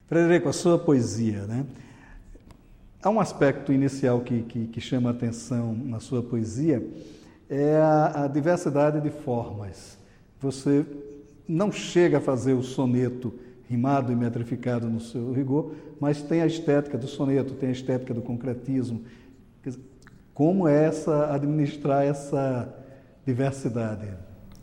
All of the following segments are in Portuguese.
Frederico, a sua poesia, né? Há um aspecto inicial que chama a atenção na sua poesia, é a diversidade de formas. Você não chega a fazer o soneto rimado e metrificado no seu rigor, mas tem a estética do soneto, tem a estética do concretismo. Como é administrar essa diversidade?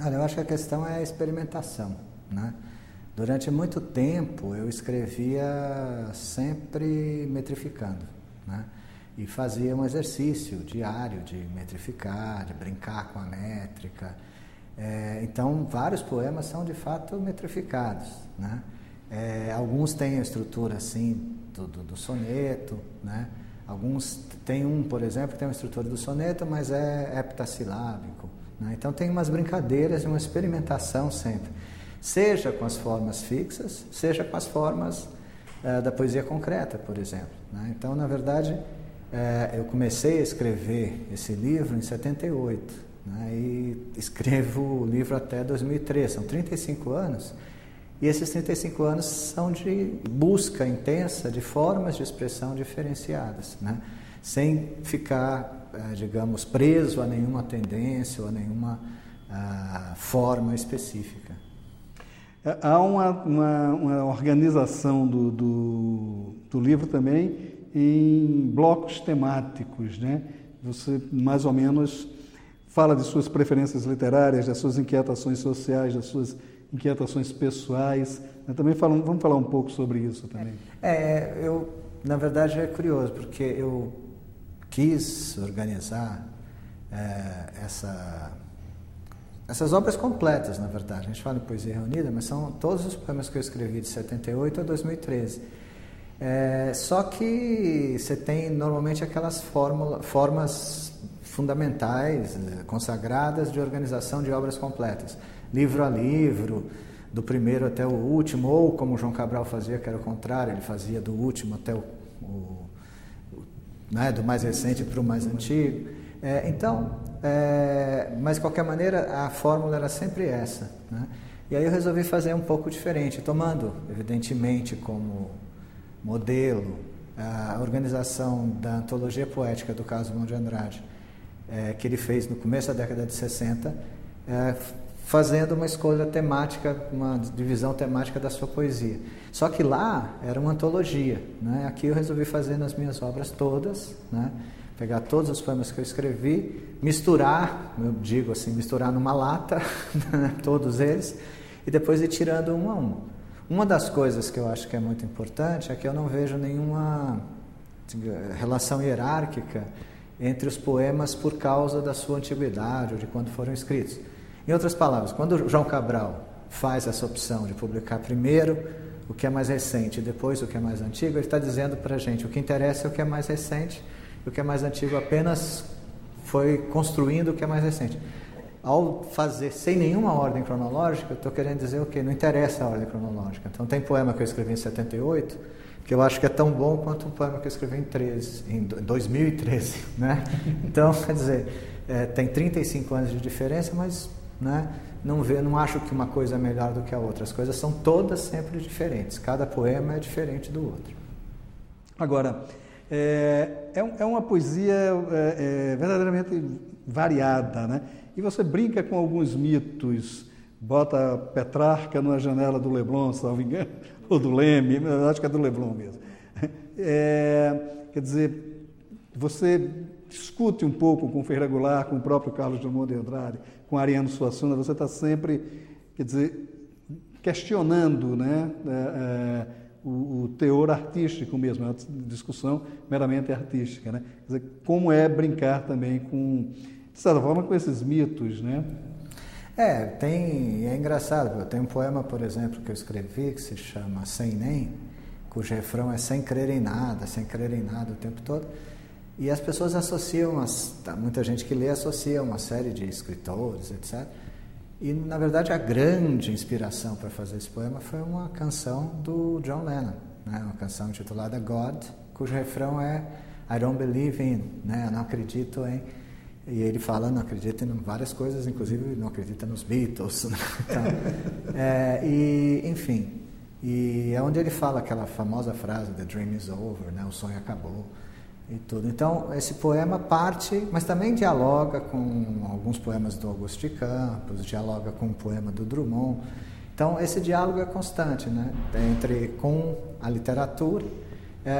Olha, eu acho que a questão é a experimentação, né? Durante muito tempo eu escrevia sempre metrificando, né? E fazia um exercício diário de metrificar, de brincar com a métrica. Então, vários poemas são de fato metrificados, né? Alguns têm a estrutura assim do soneto, né? Alguns tem por exemplo, que tem uma estrutura do soneto, mas é heptassilábico, né? Então tem umas brincadeiras e uma experimentação sempre, seja com as formas fixas, seja com as formas da poesia concreta, por exemplo, né? Então, na verdade, eu comecei a escrever esse livro em 78, né? E escrevo o livro até 2003, são 35 anos, e esses 35 anos são de busca intensa de formas de expressão diferenciadas, né? Sem ficar, digamos, preso a nenhuma tendência ou a nenhuma forma específica. Há uma organização do livro também em blocos temáticos, né? Você mais ou menos fala de suas preferências literárias, das suas inquietações sociais, das suas inquietações pessoais. Também vamos falar um pouco sobre isso também. Na verdade, é curioso, porque eu quis organizar essas obras completas, na verdade. A gente fala em poesia reunida, mas são todos os poemas que eu escrevi de 78 a 2013. Só que você tem normalmente aquelas formas fundamentais, consagradas de organização de obras completas. Livro a livro, do primeiro até o último, ou como o João Cabral fazia, que era o contrário, ele fazia do último até né, do mais recente para o mais antigo. Mas de qualquer maneira a fórmula era sempre essa, né? E aí eu resolvi fazer um pouco diferente, tomando evidentemente como modelo a organização da antologia poética do Carlos Drummond de Andrade, que ele fez no começo da década de 60, fazendo uma escolha temática, uma divisão temática da sua poesia. Só que lá era uma antologia, né? Aqui eu resolvi fazer nas minhas obras todas, né? Pegar todos os poemas que eu escrevi, misturar, eu digo assim, misturar numa lata, todos eles, e depois ir tirando um a um. Uma das coisas que eu acho que é muito importante é que eu não vejo nenhuma relação hierárquica entre os poemas por causa da sua antiguidade ou de quando foram escritos. Em outras palavras, quando o João Cabral faz essa opção de publicar primeiro o que é mais recente e depois o que é mais antigo, ele está dizendo para a gente o que interessa é o que é mais recente, o que é mais antigo apenas foi construindo o que é mais recente. Ao fazer sem nenhuma ordem cronológica, eu estou querendo dizer o quê? Não interessa a ordem cronológica. Então, tem poema que eu escrevi em 78, que eu acho que é tão bom quanto um poema que eu escrevi em 2013, né? Então, quer dizer, tem 35 anos de diferença, mas, né, não acho que uma coisa é melhor do que a outra. As coisas são todas sempre diferentes. Cada poema é diferente do outro. Agora, é uma poesia verdadeiramente variada, né? E você brinca com alguns mitos, bota Petrarca numa janela do Leblon, salvo engano, ou do Leme, acho que é do Leblon mesmo. Quer dizer, você discute um pouco com o Ferreira Goulart, com o próprio Carlos Drummond de Andrade, com Ariano Suassuna, você está sempre, quer dizer, questionando, né, o teor artístico mesmo, é uma discussão meramente artística, né? Quer dizer, como é brincar também com, de certa forma, com esses mitos, né? É engraçado, tem um poema, por exemplo, que eu escrevi, que se chama Sem Nem, cujo refrão é sem crer em nada o tempo todo, e as pessoas associam, muita gente que lê associa uma série de escritores, etc., e, na verdade, a grande inspiração para fazer esse poema foi uma canção do John Lennon, né? Uma canção intitulada God, cujo refrão é I don't believe in, né? Eu não acredito em... E ele fala, não acredita em várias coisas, inclusive não acredita nos Beatles. Então, enfim. E é onde ele fala aquela famosa frase, "The dream is over", né? O sonho acabou e tudo. Então, esse poema parte, mas também dialoga com alguns poemas do Augusto de Campos, dialoga com um poema do Drummond. Então, esse diálogo é constante, né? Com a literatura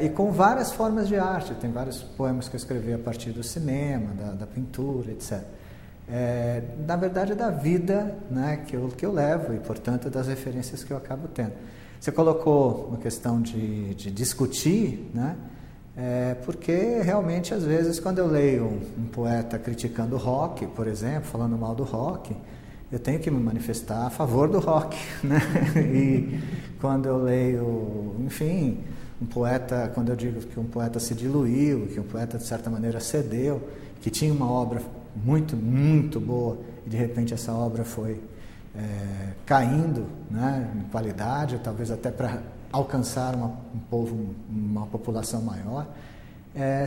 e com várias formas de arte. Tem vários poemas que eu escrevi a partir do cinema, da pintura, etc. Na verdade, da vida, né, que eu levo e, portanto, das referências que eu acabo tendo. Você colocou uma questão de discutir, né? Porque realmente, às vezes, quando eu leio um poeta criticando o rock, por exemplo, falando mal do rock, eu tenho que me manifestar a favor do rock, né? E quando eu leio, enfim, um poeta, quando eu digo que um poeta se diluiu, que um poeta, de certa maneira, cedeu, que tinha uma obra muito, muito boa, e de repente essa obra foi caindo, né, em qualidade, talvez até para alcançar um povo, uma população maior,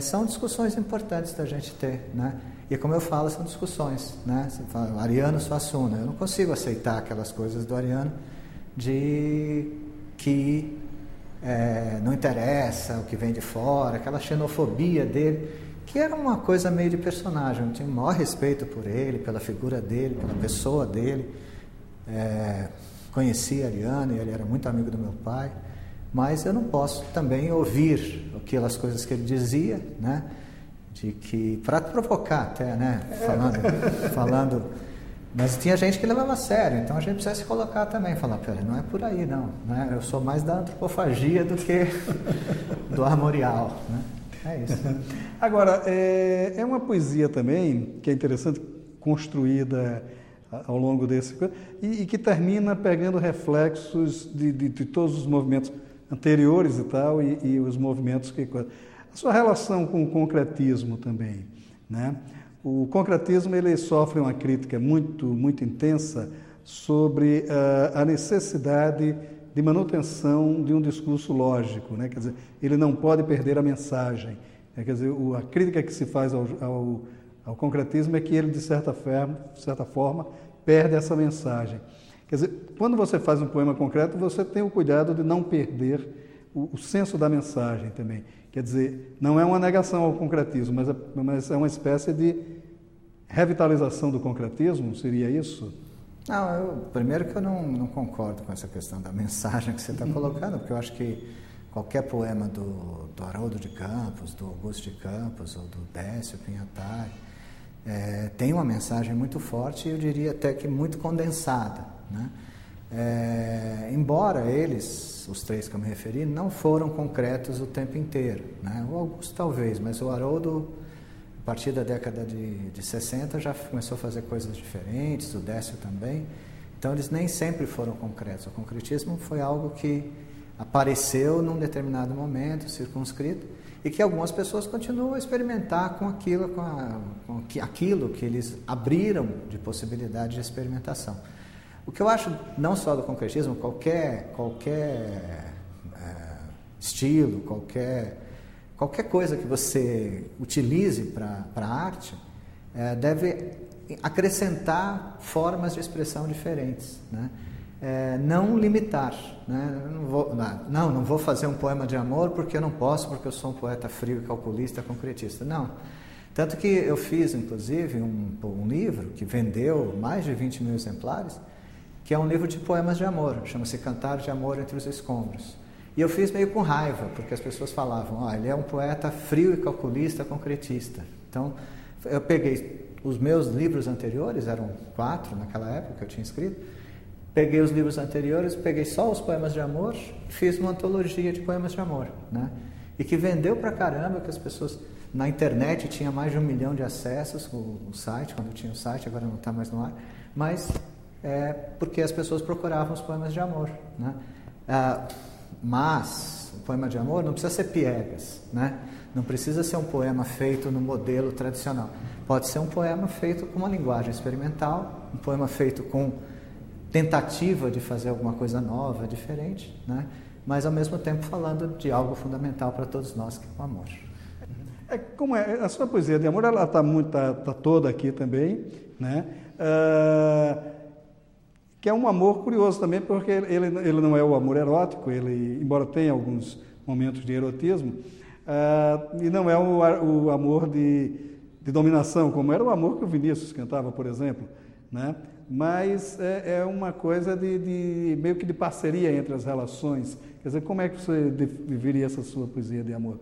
são discussões importantes da gente ter, né? E como eu falo, são discussões, né? Você fala, Ariano Suassuna, eu não consigo aceitar aquelas coisas do Ariano de que não interessa o que vem de fora, aquela xenofobia dele, que era uma coisa meio de personagem. Eu tinha o maior respeito por ele, pela figura dele, pela pessoa dele. Conheci Ariano e ele era muito amigo do meu pai, mas eu não posso também ouvir aquelas coisas que ele dizia, né? De que, para provocar até, né? Falando, mas tinha gente que levava a sério, então a gente precisa se colocar também, falar, pera, não é por aí não, né? Eu sou mais da antropofagia do que do armorial, né? É isso. Agora, é uma poesia também, que é interessante, construída ao longo desse... E que termina pegando reflexos de todos os movimentos anteriores e tal, e os movimentos que... A sua relação com o concretismo também, né? O concretismo, ele sofre uma crítica muito, muito intensa sobre a necessidade de manutenção de um discurso lógico, né? Quer dizer, ele não pode perder a mensagem. Quer dizer, a crítica que se faz ao concretismo é que ele, de certa forma, perde essa mensagem. Quer dizer, quando você faz um poema concreto, você tem o cuidado de não perder o senso da mensagem também. Quer dizer, não é uma negação ao concretismo, mas é uma espécie de revitalização do concretismo, seria isso? Não, primeiro que eu não concordo com essa questão da mensagem que você está colocando, porque eu acho que qualquer poema do Haroldo de Campos, do Augusto de Campos ou do Décio Pinhatari tem uma mensagem muito forte e eu diria até que muito condensada, né? Embora eles, os três que eu me referi, não foram concretos o tempo inteiro, né? O Augusto talvez, mas o Haroldo, a partir da década de 60, já começou a fazer coisas diferentes, o Décio também. Então eles nem sempre foram concretos. O concretismo foi algo que apareceu num determinado momento, circunscrito, e que algumas pessoas continuam a experimentar com aquilo, aquilo que eles abriram de possibilidade de experimentação. O que eu acho, não só do concretismo, qualquer estilo, qualquer coisa que você utilize para a arte, deve acrescentar formas de expressão diferentes, né? Não limitar, né? Não vou fazer um poema de amor porque eu não posso, porque eu sou um poeta frio, calculista, concretista. Não. Tanto que eu fiz, inclusive, um livro que vendeu mais de 20 mil exemplares, que é um livro de poemas de amor, chama-se Cantar de Amor entre os Escombros. E eu fiz meio com raiva, porque as pessoas falavam, ele é um poeta frio e calculista, concretista. Então, eu peguei os meus livros anteriores, eram 4 naquela época que eu tinha escrito, peguei os livros anteriores, peguei só os poemas de amor, fiz uma antologia de poemas de amor, né? E que vendeu pra caramba, que as pessoas... Na internet tinha mais de 1 milhão de acessos, o site, quando eu tinha o site, agora não está mais no ar, mas... porque as pessoas procuravam os poemas de amor, né? Mas o poema de amor não precisa ser piegas, né? Não precisa ser um poema feito no modelo tradicional. Pode ser um poema feito com uma linguagem experimental, um poema feito com tentativa de fazer alguma coisa nova, diferente, né? Mas ao mesmo tempo falando de algo fundamental para todos nós, que é o amor. A sua poesia de amor, ela está toda aqui também, né? que é um amor curioso também, porque ele não é o amor erótico, ele, embora tenha alguns momentos de erotismo, e não é o amor de dominação, como era o amor que o Vinícius cantava, por exemplo, né? Mas é uma coisa meio que de parceria entre as relações. Quer dizer, como é que você viveria essa sua poesia de amor?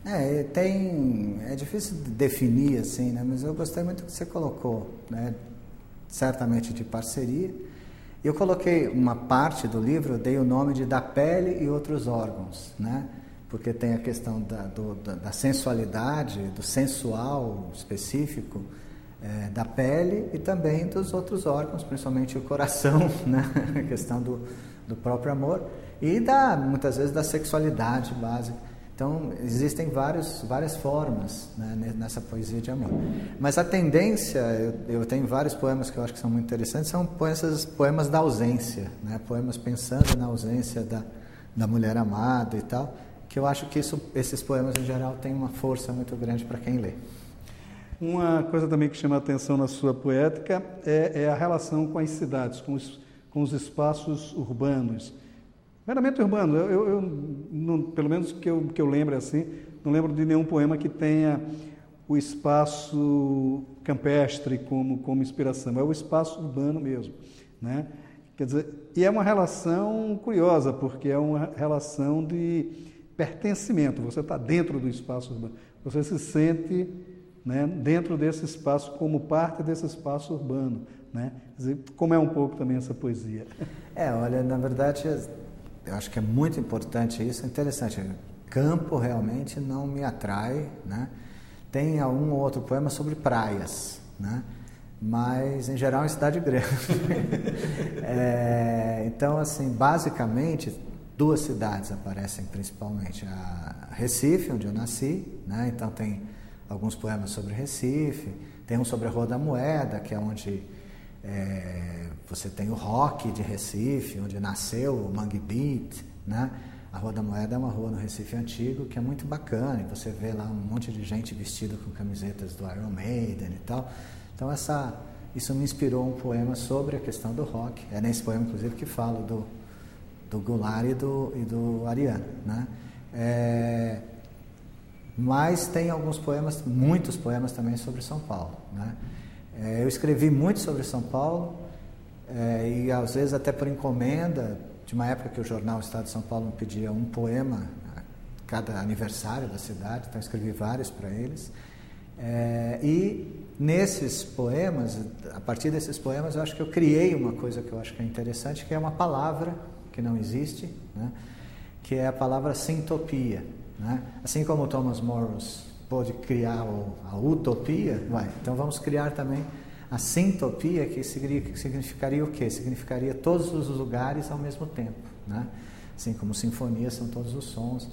É difícil definir assim, né? Mas eu gostei muito do que você colocou, né? Certamente de parceria. Eu coloquei uma parte do livro, eu dei o nome de Da Pele e Outros Órgãos, né? Porque tem a questão da sensualidade, do sensual específico, da pele e também dos outros órgãos, principalmente o coração, né? A questão do próprio amor e muitas vezes da sexualidade básica. Então, existem várias formas, né, nessa poesia de amor. Mas a tendência, eu tenho vários poemas que eu acho que são muito interessantes, são poemas da ausência, né? Poemas pensando na ausência da mulher amada e tal, que eu acho que esses poemas, em geral, têm uma força muito grande para quem lê. Uma coisa também que chama a atenção na sua poética é a relação com as cidades, com os espaços urbanos. Meramente urbano, eu não, pelo menos que eu lembre assim, não lembro de nenhum poema que tenha o espaço campestre como inspiração, é o espaço urbano mesmo, né? Quer dizer, e é uma relação curiosa, porque é uma relação de pertencimento, você está dentro do espaço urbano, você se sente, né, dentro desse espaço como parte desse espaço urbano, né? Quer dizer, como é um pouco também essa poesia. Olha, na verdade, eu acho que é muito importante isso, é interessante. Campo realmente não me atrai, né? Tem um ou outro poema sobre praias, né? Mas em geral em cidade grande. Então, assim, basicamente, duas cidades aparecem principalmente. A Recife, onde eu nasci, né? Então tem alguns poemas sobre Recife, tem um sobre a Rua da Moeda, que é onde você tem o rock de Recife, onde nasceu o Mangue Beat, né? A Rua da Moeda é uma rua no Recife antigo que é muito bacana, e você vê lá um monte de gente vestida com camisetas do Iron Maiden e tal. Então isso me inspirou um poema sobre a questão do rock. É nesse poema, inclusive, que falo do Goulart e do Ariano, né? Mas tem alguns poemas, muitos poemas também sobre São Paulo, né? Eu escrevi muito sobre São Paulo, e às vezes até por encomenda, de uma época que o jornal Estado de São Paulo me pedia um poema a cada aniversário da cidade, então eu escrevi vários para eles. E nesses poemas, a partir desses poemas, eu acho que eu criei uma coisa que eu acho que é interessante, que é uma palavra que não existe, né? Que é a palavra sintopia, né? Assim como o Thomas Morris pôde criar a utopia, então vamos criar também a sintopia, que significaria o quê? Significaria todos os lugares ao mesmo tempo, né? Assim como sinfonia são todos os sons,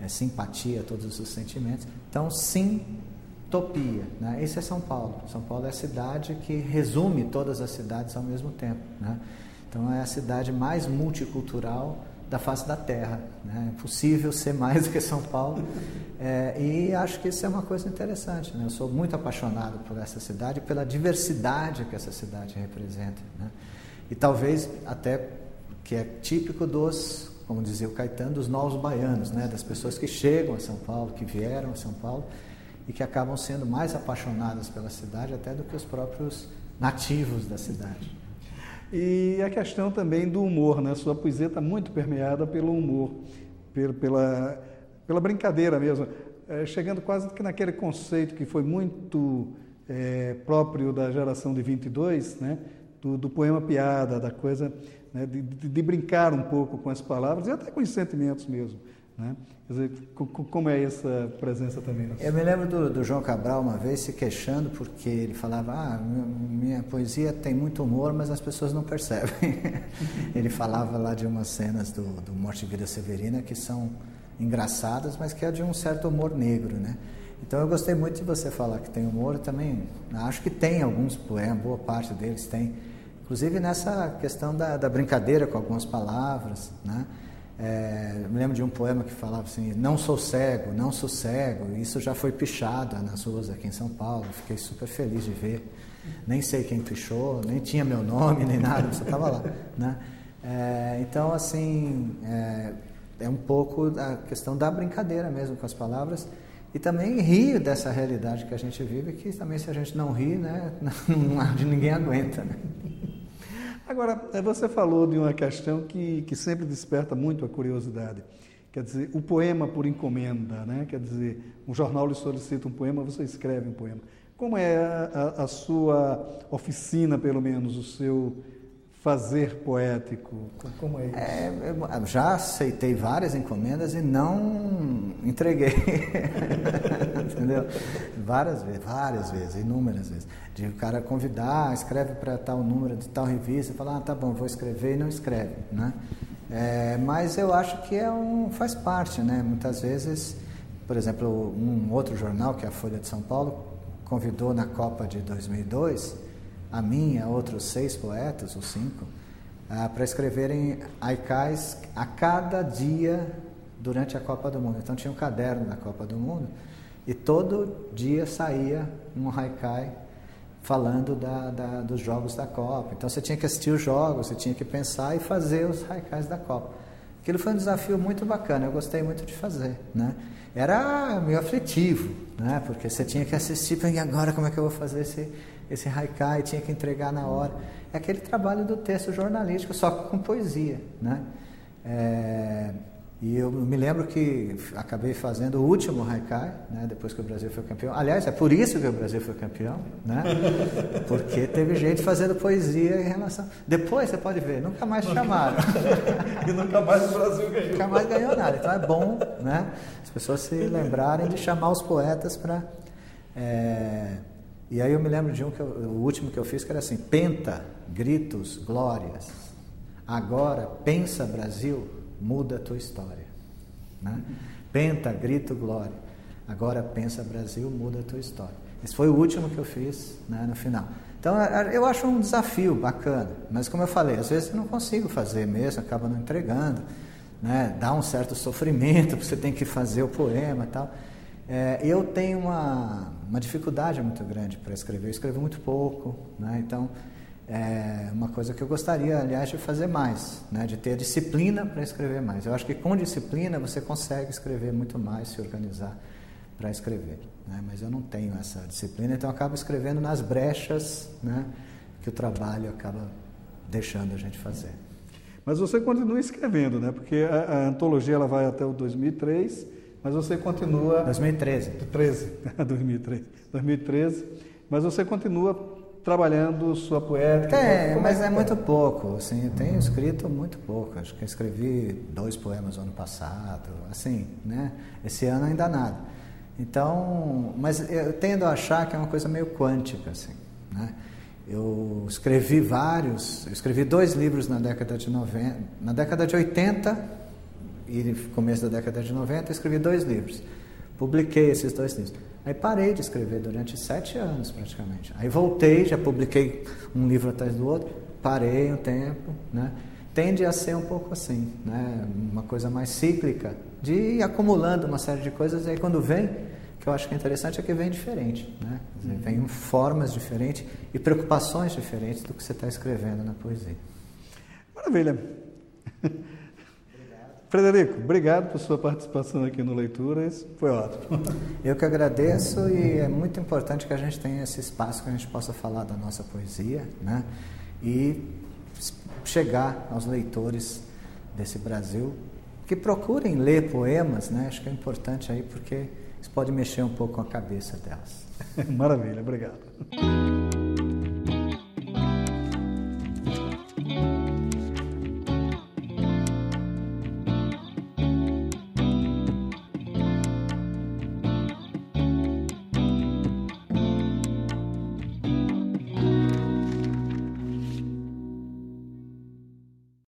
simpatia, todos os sentimentos. Então, sintopia, né? Esse é São Paulo. São Paulo é a cidade que resume todas as cidades ao mesmo tempo, né? Então, é a cidade mais multicultural da face da Terra, né? É impossível ser mais do que São Paulo, e acho que isso é uma coisa interessante, né? Eu sou muito apaixonado por essa cidade, pela diversidade que essa cidade representa, né? E talvez até que é típico como dizia o Caetano, dos novos baianos, né? Das pessoas que chegam a São Paulo, que vieram a São Paulo e que acabam sendo mais apaixonadas pela cidade até do que os próprios nativos da cidade. E a questão também do humor, né? Sua poesia está muito permeada pelo humor, pela brincadeira mesmo, chegando quase que naquele conceito que foi muito próprio da geração de 22, né? Do poema piada, da coisa, né? de brincar um pouco com as palavras e até com os sentimentos mesmo, né? Quer dizer, como é essa presença também? Eu me lembro do João Cabral uma vez se queixando porque ele falava, minha poesia tem muito humor, mas as pessoas não percebem. Ele falava lá de umas cenas do Morte e Vida Severina que são engraçadas, mas que é de um certo humor negro, né? Então eu gostei muito de você falar que tem humor, eu também acho que tem alguns poemas, boa parte deles tem, inclusive nessa questão da brincadeira com algumas palavras, né? Eu me lembro de um poema que falava assim, não sou cego, e isso já foi pichado nas ruas aqui em São Paulo, fiquei super feliz de ver, Nem sei quem pichou, nem tinha meu nome, nem nada, só estava lá, né? Então, assim, é um pouco a questão da brincadeira mesmo com as palavras e também rir dessa realidade que a gente vive, que também se a gente não rir, né, ninguém aguenta, né? Agora, você falou de uma questão que sempre desperta muito a curiosidade. Quer dizer, o poema por encomenda, né? Quer dizer, um jornal lhe solicita um poema, você escreve um poema. Como é a sua oficina, pelo menos, o seu fazer poético? Como é isso? Eu já aceitei várias encomendas e não entreguei. Entendeu? Várias vezes, inúmeras vezes. De o cara convidar, escreve para tal número de tal revista, e fala, tá bom, vou escrever, e não escreve, né? Mas eu acho que faz parte, né? Muitas vezes, por exemplo, um outro jornal, que é a Folha de São Paulo, convidou na Copa de 2002 a mim e a outros 6 poetas, ou 5, para escreverem haikais a cada dia durante a Copa do Mundo. Então tinha um caderno da Copa do Mundo e todo dia saía um haikai falando dos jogos da Copa. Então você tinha que assistir os jogos, você tinha que pensar e fazer os haikais da Copa. Aquilo foi um desafio muito bacana, eu gostei muito de fazer, né? Era meio aflitivo, né? Porque você tinha que assistir, e agora como é que eu vou fazer esse haikai, tinha que entregar na hora. É aquele trabalho do texto jornalístico, só com poesia, né? E eu me lembro que acabei fazendo o último haikai, né, depois que o Brasil foi campeão. Aliás, é por isso que o Brasil foi campeão, né? Porque teve gente fazendo poesia em relação... Depois, você pode ver, nunca mais chamaram. E nunca mais o Brasil ganhou. Nunca mais ganhou nada. Então é bom, né, as pessoas se lembrarem de chamar os poetas para... E aí eu me lembro de o último que eu fiz, que era assim: penta, gritos, glórias. Agora, pensa, Brasil, muda a tua história, né? Penta, grito, glória. Agora pensa, Brasil, muda a tua história. Esse foi o último que eu fiz, né, no final. Então eu acho um desafio bacana, mas como eu falei, às vezes eu não consigo fazer mesmo, acaba não entregando, né? Dá um certo sofrimento, porque você tem que fazer o poema e tal. Eu tenho uma dificuldade muito grande para escrever, eu escrevo muito pouco, né? Então é uma coisa que eu gostaria, aliás, de fazer mais, né? De ter disciplina para escrever mais. Eu acho que com disciplina você consegue escrever muito mais, se organizar para escrever, né? Mas eu não tenho essa disciplina, então eu acabo escrevendo nas brechas, né, que o trabalho acaba deixando a gente fazer. Mas você continua escrevendo, né? Porque a antologia ela vai até o 2003, mas você continua... 2013. 2013. Mas você continua trabalhando sua poética? Mas é muito pouco, assim, eu tenho escrito muito pouco, acho que eu escrevi 2 poemas no ano passado, assim, né? Esse ano ainda nada. Então, mas eu tendo a achar que é uma coisa meio quântica, assim, né? Eu escrevi 2 livros na década de 90, na década de 80 e começo da década de 90, eu escrevi 2 livros, publiquei esses 2 livros. Aí parei de escrever durante 7 anos praticamente. Aí voltei, já publiquei um livro atrás do outro, parei um tempo, né? Tende a ser um pouco assim, né? Uma coisa mais cíclica, de ir acumulando uma série de coisas, e aí quando vem, o que eu acho que é interessante é que vem diferente, né? Quer dizer, vem formas diferentes e preocupações diferentes do que você está escrevendo na poesia. Maravilha! Frederico, obrigado por sua participação aqui no Leituras, foi ótimo. Eu que agradeço, e é muito importante que a gente tenha esse espaço que a gente possa falar da nossa poesia, né? E chegar aos leitores desse Brasil que procurem ler poemas, né? Acho que é importante aí, porque isso pode mexer um pouco com a cabeça delas. Maravilha, obrigado.